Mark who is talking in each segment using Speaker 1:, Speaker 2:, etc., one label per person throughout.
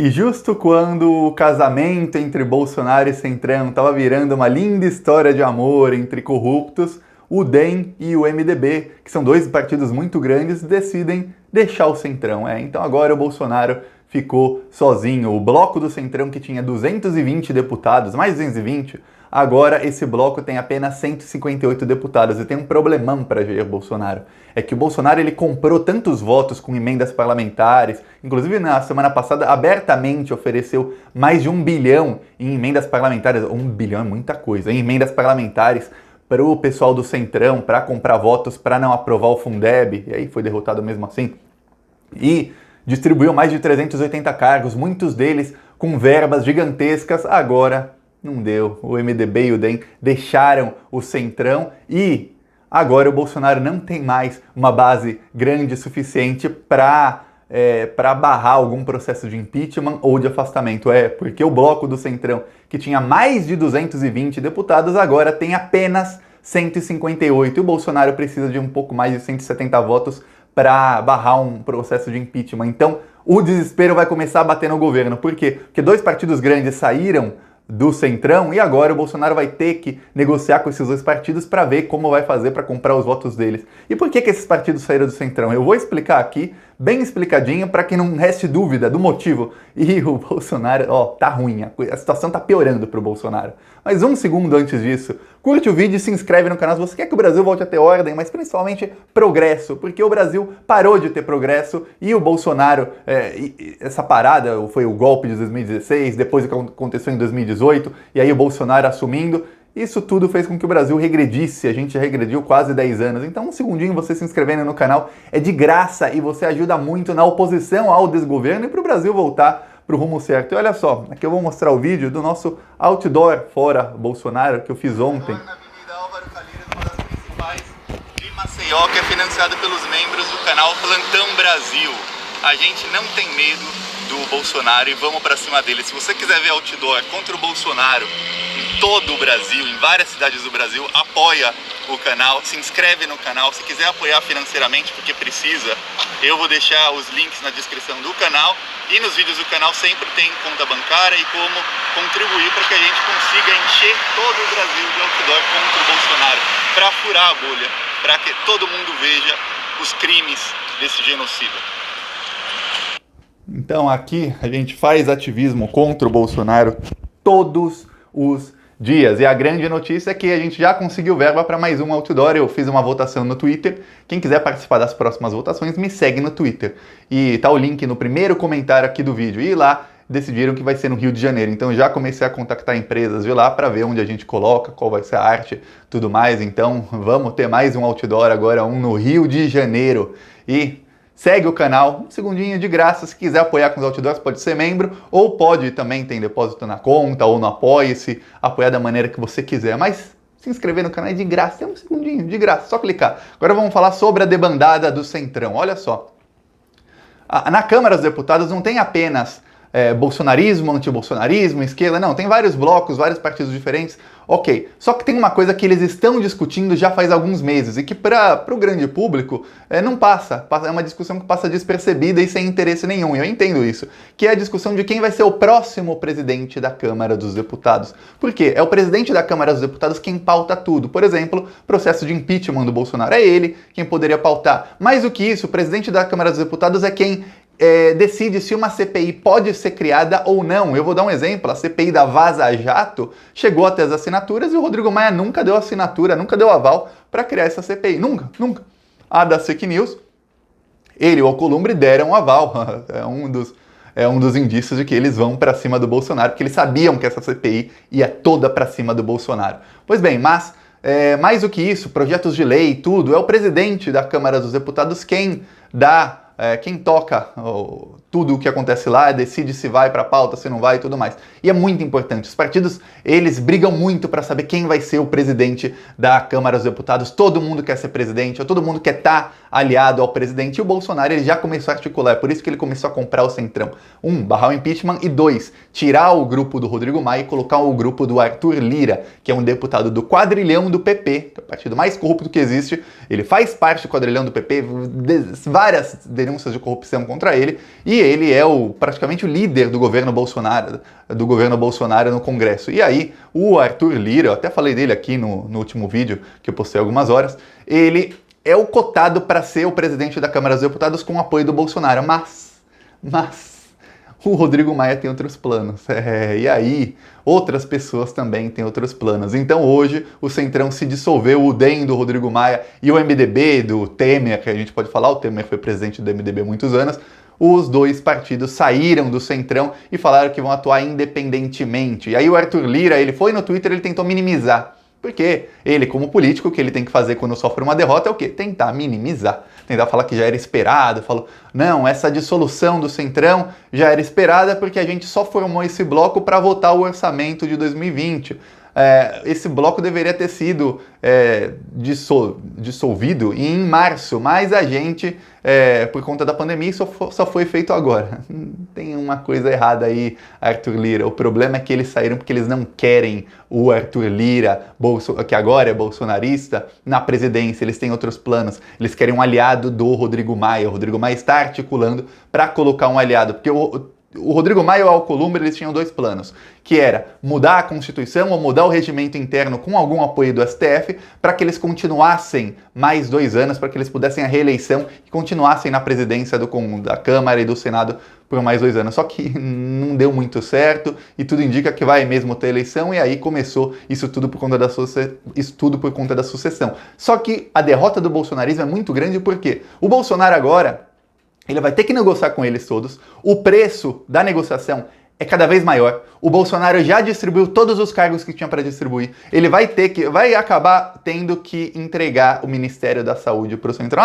Speaker 1: E justo quando o casamento entre Bolsonaro e Centrão estava virando uma linda história de amor entre corruptos, o DEM e o MDB, que são dois partidos muito grandes, decidem deixar o Centrão. Então agora o Bolsonaro ficou sozinho. O bloco do Centrão, que tinha 220 deputados, mais 220, agora esse bloco tem apenas 158 deputados e tem um problemão para Jair Bolsonaro. É que o Bolsonaro ele comprou tantos votos com emendas parlamentares, inclusive na semana passada abertamente ofereceu mais de 1 bilhão em emendas parlamentares. 1 bilhão é muita coisa, em emendas parlamentares para o pessoal do Centrão, para comprar votos, para não aprovar o Fundeb, e aí foi derrotado mesmo assim. E distribuiu mais de 380 cargos, muitos deles com verbas gigantescas. Agora não deu. O MDB e o DEM deixaram o Centrão e agora o Bolsonaro não tem mais uma base grande o suficiente para barrar algum processo de impeachment ou de afastamento. Porque o bloco do Centrão, que tinha mais de 220 deputados, agora tem apenas 158. E o Bolsonaro precisa de um pouco mais de 170 votos para barrar um processo de impeachment. Então, o desespero vai começar a bater no governo. Por quê? Porque dois partidos grandes saíram do Centrão e agora o Bolsonaro vai ter que negociar com esses dois partidos para ver como vai fazer para comprar os votos deles. E por que esses partidos saíram do Centrão? Eu vou explicar aqui, bem explicadinho, para que não reste dúvida do motivo. E o Bolsonaro, tá ruim, a situação tá piorando pro Bolsonaro. Mas um segundo antes disso, curte o vídeo e se inscreve no canal se você quer que o Brasil volte a ter ordem, mas principalmente progresso, porque o Brasil parou de ter progresso e o Bolsonaro, essa parada foi o golpe de 2016, depois o que aconteceu em 2018, e aí o Bolsonaro assumindo. Isso tudo fez com que o Brasil regredisse, a gente regrediu quase 10 anos. Então um segundinho você se inscrevendo no canal é de graça e você ajuda muito na oposição ao desgoverno e para o Brasil voltar para o rumo certo. E olha só, aqui eu vou mostrar o vídeo do nosso outdoor fora Bolsonaro que eu fiz ontem.
Speaker 2: Na Avenida Álvaro Calheiros, uma das principais de Maceió, que é financiada pelos membros do canal Plantão Brasil. A gente não tem medo do Bolsonaro e vamos para cima dele. Se você quiser ver outdoor contra o Bolsonaro em todo o Brasil, em várias cidades do Brasil, apoia o canal, se inscreve no canal. Se quiser apoiar financeiramente, porque precisa, eu vou deixar os links na descrição do canal e nos vídeos do canal sempre tem conta bancária e como contribuir para que a gente consiga encher todo o Brasil de outdoor contra o Bolsonaro, para furar a bolha, para que todo mundo veja os crimes desse genocida.
Speaker 1: Então aqui a gente faz ativismo contra o Bolsonaro todos os dias. E a grande notícia é que a gente já conseguiu verba para mais um outdoor. Eu fiz uma votação no Twitter. Quem quiser participar das próximas votações, me segue no Twitter. E tá o link no primeiro comentário aqui do vídeo. E lá decidiram que vai ser no Rio de Janeiro. Então já comecei a contactar empresas de lá para ver onde a gente coloca, qual vai ser a arte, tudo mais. Então vamos ter mais um outdoor agora, um no Rio de Janeiro. E segue o canal, um segundinho de graça. Se quiser apoiar com os outdoors, pode ser membro, ou pode também ter depósito na conta, ou no Apoia-se, apoiar da maneira que você quiser. Mas se inscrever no canal é de graça, tem um segundinho, de graça, só clicar. Agora vamos falar sobre a debandada do Centrão. Olha só, na Câmara dos Deputados não tem apenas bolsonarismo, antibolsonarismo, esquerda, não, tem vários blocos, vários partidos diferentes, ok. Só que tem uma coisa que eles estão discutindo já faz alguns meses e que para o grande público não passa, é uma discussão que passa despercebida e sem interesse nenhum, e eu entendo isso, que é a discussão de quem vai ser o próximo presidente da Câmara dos Deputados. Por quê? É o presidente da Câmara dos Deputados quem pauta tudo. Por exemplo, processo de impeachment do Bolsonaro, é ele quem poderia pautar. Mais do que isso, o presidente da Câmara dos Deputados é quem decide se uma CPI pode ser criada ou não. Eu vou dar um exemplo, a CPI da Vaza Jato chegou até as assinaturas e o Rodrigo Maia nunca deu assinatura, nunca deu aval para criar essa CPI, nunca. A das fake news, ele e o Alcolumbre deram aval, é um dos indícios de que eles vão para cima do Bolsonaro, porque eles sabiam que essa CPI ia toda para cima do Bolsonaro. Pois bem, mas mais do que isso, projetos de lei, tudo, é o presidente da Câmara dos Deputados quem dá quem toca tudo o que acontece lá, decide se vai para a pauta, se não vai e tudo mais. E é muito importante. Os partidos, eles brigam muito para saber quem vai ser o presidente da Câmara dos Deputados. Todo mundo quer ser presidente, ou todo mundo quer estar aliado ao presidente. E o Bolsonaro, ele já começou a articular. É por isso que ele começou a comprar o Centrão. 1, barrar o impeachment. E 2, tirar o grupo do Rodrigo Maia e colocar o grupo do Arthur Lira, que é um deputado do quadrilhão do PP, que é o partido mais corrupto que existe. Ele faz parte do quadrilhão do PP, várias denúncias de corrupção contra ele. E ele é praticamente o líder do governo Bolsonaro no Congresso. E aí, o Arthur Lira, eu até falei dele aqui no último vídeo que eu postei há algumas horas, ele é o cotado para ser o presidente da Câmara dos Deputados com o apoio do Bolsonaro, mas o Rodrigo Maia tem outros planos. E aí, outras pessoas também têm outros planos. Então hoje o Centrão se dissolveu, o DEM do Rodrigo Maia e o MDB do Temer, que a gente pode falar, o Temer foi presidente do MDB há muitos anos, os dois partidos saíram do Centrão e falaram que vão atuar independentemente. E aí o Arthur Lira, ele foi no Twitter, ele tentou minimizar. Porque ele, como político, o que ele tem que fazer quando sofre uma derrota é o quê? Tentar minimizar. Tentar falar que já era esperado. Falou, não, essa dissolução do Centrão já era esperada porque a gente só formou esse bloco para votar o orçamento de 2020. Esse bloco deveria ter sido dissolvido em março, mas a gente, por conta da pandemia, só foi feito agora. Tem uma coisa errada aí, Arthur Lira. O problema é que eles saíram porque eles não querem o Arthur Lira, que agora é bolsonarista, na presidência. Eles têm outros planos. Eles querem um aliado do Rodrigo Maia. O Rodrigo Maia está articulando para colocar um aliado, porque o Rodrigo Maia e o Alcolumbre, eles tinham dois planos, que era mudar a Constituição ou mudar o regimento interno com algum apoio do STF para que eles continuassem mais 2 anos, para que eles pudessem a reeleição e continuassem na presidência da Câmara e do Senado por mais 2 anos. Só que não deu muito certo e tudo indica que vai mesmo ter eleição e aí começou isso tudo por conta da sucessão. Só que a derrota do bolsonarismo é muito grande porque o Bolsonaro agora ele vai ter que negociar com eles todos. O preço da negociação é cada vez maior. O Bolsonaro já distribuiu todos os cargos que tinha para distribuir. Ele vai acabar tendo que entregar o Ministério da Saúde para o Centrão.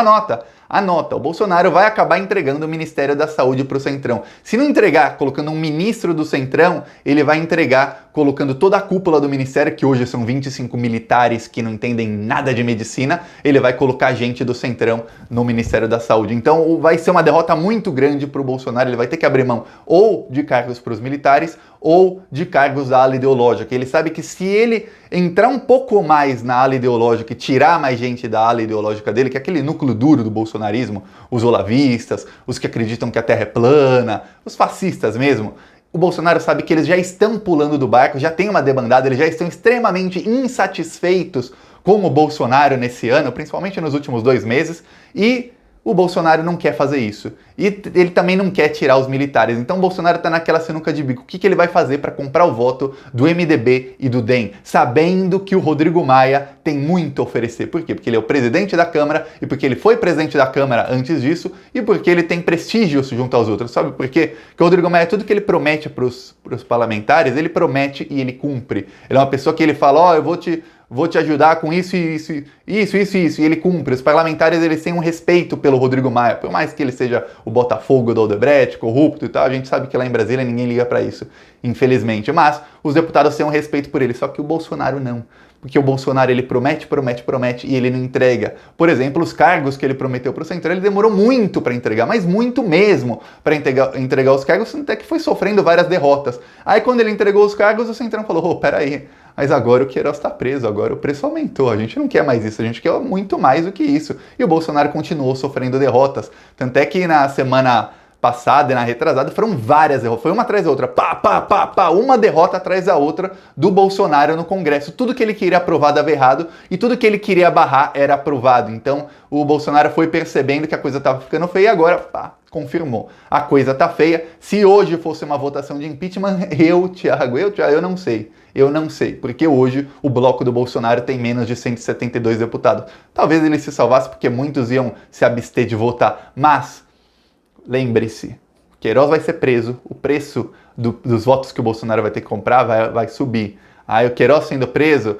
Speaker 1: Anota, o Bolsonaro vai acabar entregando o Ministério da Saúde para o Centrão. Se não entregar colocando um ministro do Centrão, ele vai entregar colocando toda a cúpula do Ministério, que hoje são 25 militares que não entendem nada de medicina, ele vai colocar gente do Centrão no Ministério da Saúde. Então vai ser uma derrota muito grande para o Bolsonaro, ele vai ter que abrir mão ou de cargos para os militares ou de cargos da ala ideológica. Ele sabe que se ele entrar um pouco mais na ala ideológica e tirar mais gente da ala ideológica dele, que é aquele núcleo duro do bolsonarismo, os olavistas, os que acreditam que a Terra é plana, os fascistas mesmo, o Bolsonaro sabe que eles já estão pulando do barco, já tem uma debandada, eles já estão extremamente insatisfeitos com o Bolsonaro nesse ano, principalmente nos últimos 2 meses, e o Bolsonaro não quer fazer isso. E ele também não quer tirar os militares. Então o Bolsonaro está naquela sinuca de bico. O que ele vai fazer para comprar o voto do MDB e do DEM? Sabendo que o Rodrigo Maia tem muito a oferecer. Por quê? Porque ele é o presidente da Câmara e porque ele foi presidente da Câmara antes disso e porque ele tem prestígio junto aos outros. Sabe por quê? Porque o Rodrigo Maia, tudo que ele promete para os parlamentares, ele promete e ele cumpre. Ele é uma pessoa que ele fala, eu vou te ajudar com isso, e ele cumpre. Os parlamentares, eles têm um respeito pelo Rodrigo Maia, por mais que ele seja o Botafogo do Odebrecht, corrupto e tal, a gente sabe que lá em Brasília ninguém liga pra isso, infelizmente. Mas os deputados têm um respeito por ele, só que o Bolsonaro não. Porque o Bolsonaro, ele promete e ele não entrega. Por exemplo, os cargos que ele prometeu pro Centrão, ele demorou muito para entregar, mas muito mesmo para entregar os cargos, até que foi sofrendo várias derrotas. Aí quando ele entregou os cargos, o Centrão falou, peraí, mas agora o Queiroz está preso, agora o preço aumentou, a gente não quer mais isso, a gente quer muito mais do que isso. E o Bolsonaro continuou sofrendo derrotas. Tanto é que na semana passada e na retrasada foram várias derrotas, foi uma atrás da outra, uma derrota atrás da outra do Bolsonaro no Congresso. Tudo que ele queria aprovar dava errado e tudo que ele queria barrar era aprovado. Então o Bolsonaro foi percebendo que a coisa estava ficando feia e agora, confirmou. A coisa tá feia. Se hoje fosse uma votação de impeachment, Thiago, eu não sei. Eu não sei, porque hoje o bloco do Bolsonaro tem menos de 172 deputados. Talvez ele se salvasse porque muitos iam se abster de votar, mas lembre-se, Queiroz vai ser preso, o preço dos votos que o Bolsonaro vai ter que comprar vai subir. Aí o Queiroz sendo preso,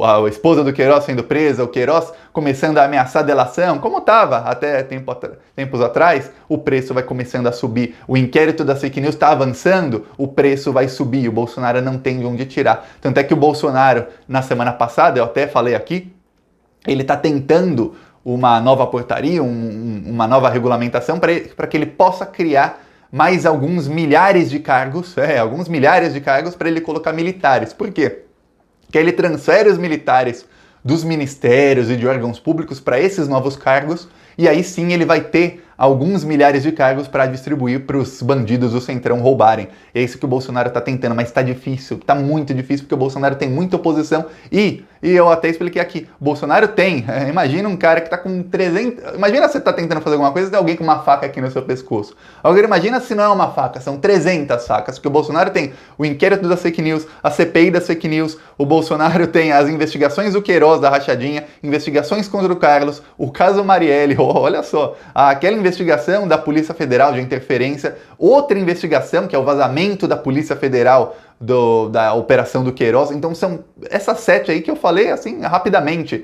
Speaker 1: a esposa do Queiroz sendo presa, o Queiroz começando a ameaçar delação, como estava até tempos atrás, o preço vai começando a subir. O inquérito da fake news está avançando, o preço vai subir, o Bolsonaro não tem de onde tirar. Tanto é que o Bolsonaro, na semana passada, eu até falei aqui, ele está tentando uma nova portaria, uma nova regulamentação para que ele possa criar mais alguns milhares de cargos, para ele colocar militares. Por quê? Porque ele transfere os militares dos ministérios e de órgãos públicos para esses novos cargos e aí sim ele vai ter alguns milhares de cargos para distribuir para os bandidos do Centrão roubarem. É isso que o Bolsonaro está tentando, mas está difícil, está muito difícil, porque o Bolsonaro tem muita oposição e eu até expliquei aqui, o Bolsonaro tem, imagina um cara que está com 300... Imagina você está tentando fazer alguma coisa e tem alguém com uma faca aqui no seu pescoço. Agora imagina se não é uma faca, são 300 facas, porque o Bolsonaro tem o inquérito das fake news, a CPI das fake news, o Bolsonaro tem as investigações do Queiroz, da rachadinha, investigações contra o Carlos, o caso Marielle, olha só, aquela investigação da Polícia Federal de interferência, outra investigação que é o vazamento da Polícia Federal da operação do Queiroz. Então são essas 7 aí que eu falei assim rapidamente.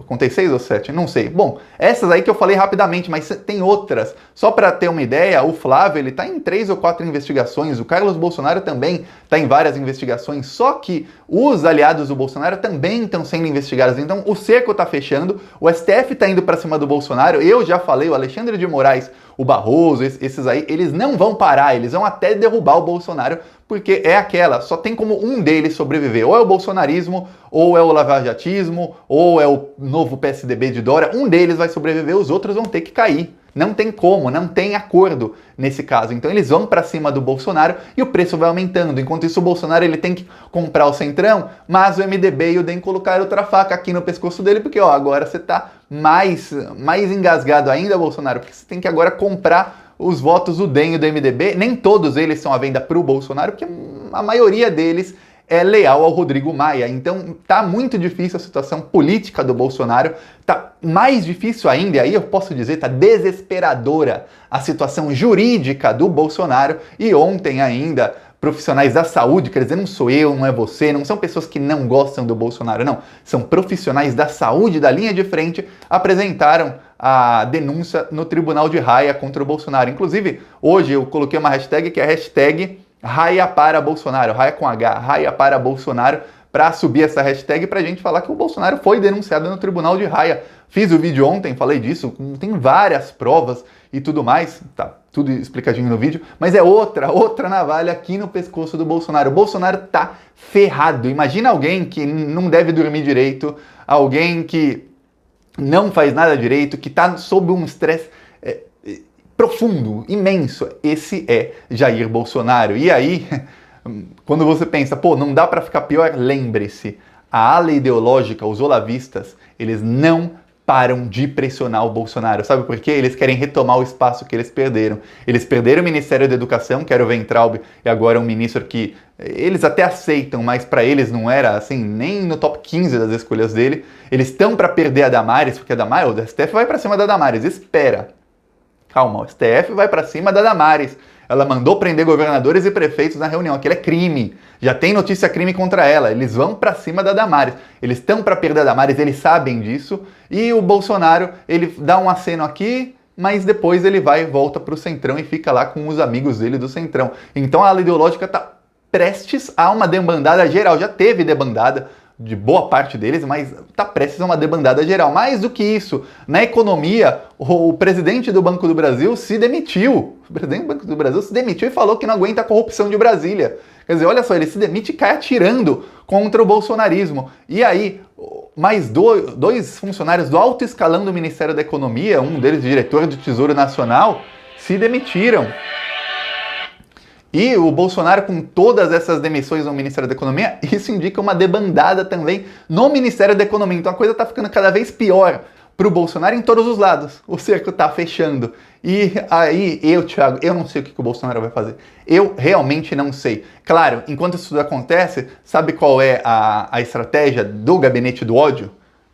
Speaker 1: Contei 6 ou 7? Não sei. Bom, essas aí que eu falei rapidamente, mas tem outras. Só para ter uma ideia, o Flávio ele tá em 3 ou 4 investigações, o Carlos Bolsonaro também está em várias investigações, só que os aliados do Bolsonaro também estão sendo investigados. Então o cerco está fechando, o STF está indo para cima do Bolsonaro. Eu já falei, o Alexandre de Moraes, o Barroso, esses aí, eles não vão parar, eles vão até derrubar o Bolsonaro, porque é aquela, só tem como um deles sobreviver, ou é o bolsonarismo, ou é o lavajatismo, ou é o novo PSDB de Dória, um deles vai sobreviver, os outros vão ter que cair. Não tem como, não tem acordo nesse caso. Então eles vão para cima do Bolsonaro e o preço vai aumentando. Enquanto isso o Bolsonaro ele tem que comprar o Centrão, mas o MDB e o DEM colocaram outra faca aqui no pescoço dele, porque agora você tá mais engasgado ainda, Bolsonaro, porque você tem que agora comprar os votos do DEM e do MDB. Nem todos eles são à venda para o Bolsonaro, porque a maioria deles é leal ao Rodrigo Maia. Então tá muito difícil a situação política do Bolsonaro, tá mais difícil ainda, e aí eu posso dizer, tá desesperadora a situação jurídica do Bolsonaro. E ontem ainda, profissionais da saúde, quer dizer, não sou eu, não é você, não são pessoas que não gostam do Bolsonaro, não, são profissionais da saúde, da linha de frente, apresentaram a denúncia no Tribunal de Haia contra o Bolsonaro. Inclusive, hoje eu coloquei uma hashtag que é a hashtag Haia para Bolsonaro, Haia com H, Haia para Bolsonaro, para subir essa hashtag para a gente falar que o Bolsonaro foi denunciado no Tribunal de Haia. Fiz o vídeo ontem, falei disso, tem várias provas e tudo mais, tá tudo explicadinho no vídeo, mas é outra navalha aqui no pescoço do Bolsonaro. O Bolsonaro tá ferrado. Imagina alguém que não deve dormir direito, alguém que não faz nada direito, que tá sob um estresse profundo, imenso. Esse é Jair Bolsonaro. E aí, quando você pensa, pô, não dá para ficar pior, lembre-se, a ala ideológica, os olavistas, eles não param de pressionar o Bolsonaro. Sabe por quê? Eles querem retomar o espaço que eles perderam. Eles perderam o Ministério da Educação, que era o Weintraub, e agora é um ministro que eles até aceitam, mas para eles não era assim, nem no top 15 das escolhas dele. Eles estão para perder a Damares, porque a Damares, o STF vai para cima da Damares, espera. Calma, o STF vai para cima da Damares. Ela mandou prender governadores e prefeitos na reunião. Aquilo é crime. Já tem notícia crime contra ela. Eles vão para cima da Damares. Eles estão para perder a Damares, eles sabem disso. E o Bolsonaro, ele dá um aceno aqui, mas depois ele vai e volta para o Centrão e fica lá com os amigos dele do Centrão. Então a ala ideológica está prestes a uma debandada geral. Já teve debandada de boa parte deles, mas está prestes a uma debandada geral. Mais do que isso, na economia, o presidente do Banco do Brasil se demitiu. O presidente do Banco do Brasil se demitiu e falou que não aguenta a corrupção de Brasília. Quer dizer, olha só, ele se demite e cai atirando contra o bolsonarismo. E aí, mais dois funcionários do alto escalão do Ministério da Economia, um deles diretor do Tesouro Nacional, se demitiram. E o Bolsonaro, com todas essas demissões no Ministério da Economia, isso indica uma debandada também no Ministério da Economia. Então a coisa está ficando cada vez pior para o Bolsonaro em todos os lados. O cerco está fechando. E aí, Thiago, eu não sei o que o Bolsonaro vai fazer. Eu realmente não sei. Claro, enquanto isso tudo acontece, sabe qual é a estratégia do gabinete do ódio?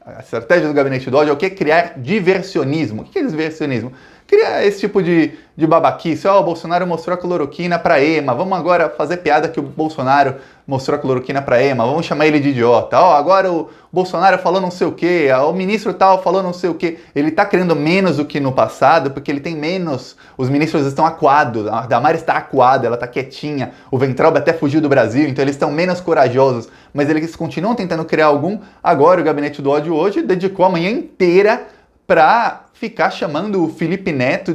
Speaker 1: A estratégia do gabinete do ódio é o quê? Criar diversionismo. O que é diversionismo? Cria esse tipo de babaquice. O Bolsonaro mostrou a cloroquina para EMA. Vamos agora fazer piada que o Bolsonaro mostrou a cloroquina para EMA. Vamos chamar ele de idiota. Agora o Bolsonaro falou não sei o quê. O ministro tal falou não sei o quê. Ele está querendo menos do que no passado, porque ele tem menos. Os ministros estão acuados. A Damares está acuada, ela está quietinha. O Weintraub até fugiu do Brasil, então eles estão menos corajosos. Mas eles continuam tentando criar algum. Agora o gabinete do ódio hoje dedicou a manhã inteira para ficar chamando o Felipe Neto,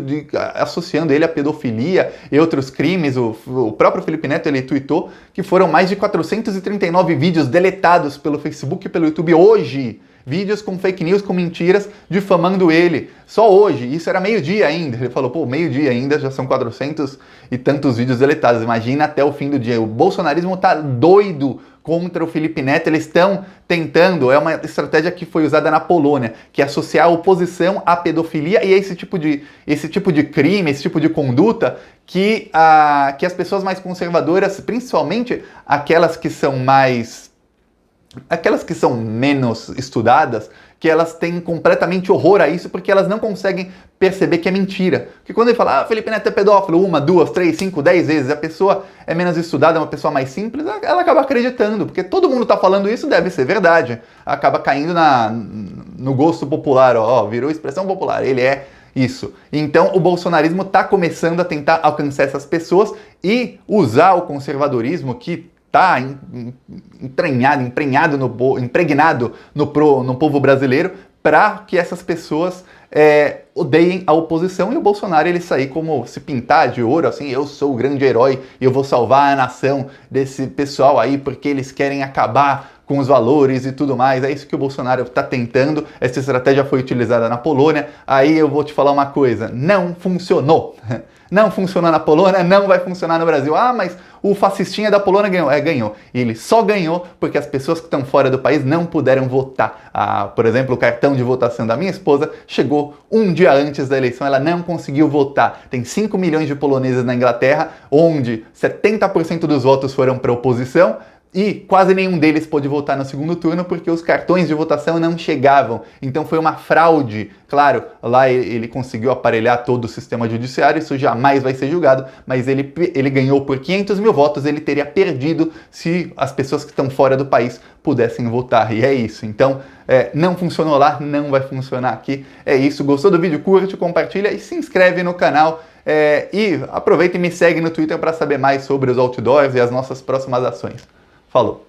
Speaker 1: associando ele à pedofilia e outros crimes. O próprio Felipe Neto, ele tweetou que foram mais de 439 vídeos deletados pelo Facebook e pelo YouTube hoje. Vídeos com fake news, com mentiras, difamando ele. Só hoje, isso era meio-dia ainda. Ele falou, pô, meio-dia ainda, já são 400 e tantos vídeos deletados. Imagina até o fim do dia. O bolsonarismo tá doido contra o Felipe Neto. Eles estão tentando, é uma estratégia que foi usada na Polônia, que é associar a oposição à pedofilia e a esse tipo de crime, esse tipo de conduta que as pessoas mais conservadoras, principalmente aquelas que são menos estudadas, que elas têm completamente horror a isso, porque elas não conseguem perceber que é mentira. Porque quando ele fala, Felipe Neto é pedófilo, 1, 2, 3, 5, 10 vezes, a pessoa é menos estudada, é uma pessoa mais simples, ela acaba acreditando, porque todo mundo está falando isso, deve ser verdade. Acaba caindo no gosto popular, virou expressão popular, ele é isso. Então o bolsonarismo está começando a tentar alcançar essas pessoas e usar o conservadorismo que está impregnado no povo brasileiro para que essas pessoas odeiem a oposição e o Bolsonaro ele sair como se pintar de ouro, assim, eu sou o grande herói e eu vou salvar a nação desse pessoal aí porque eles querem acabar com os valores e tudo mais. É isso que o Bolsonaro está tentando. Essa estratégia foi utilizada na Polônia. Aí eu vou te falar uma coisa, não funcionou. Não funcionou na Polônia, não vai funcionar no Brasil. Mas o fascistinha da Polônia ganhou. Ganhou. E ele só ganhou porque as pessoas que estão fora do país não puderam votar. Por exemplo, o cartão de votação da minha esposa chegou um dia antes da eleição, ela não conseguiu votar. Tem 5 milhões de poloneses na Inglaterra, onde 70% dos votos foram para a oposição, e quase nenhum deles pôde votar no segundo turno porque os cartões de votação não chegavam. Então foi uma fraude. Claro, lá ele conseguiu aparelhar todo o sistema judiciário, isso jamais vai ser julgado, mas ele ganhou por 500 mil votos, ele teria perdido se as pessoas que estão fora do país pudessem votar. E é isso. Então, não funcionou lá, não vai funcionar aqui. É isso. Gostou do vídeo? Curte, compartilha e se inscreve no canal. E aproveita e me segue no Twitter para saber mais sobre os outdoors e as nossas próximas ações. Falou!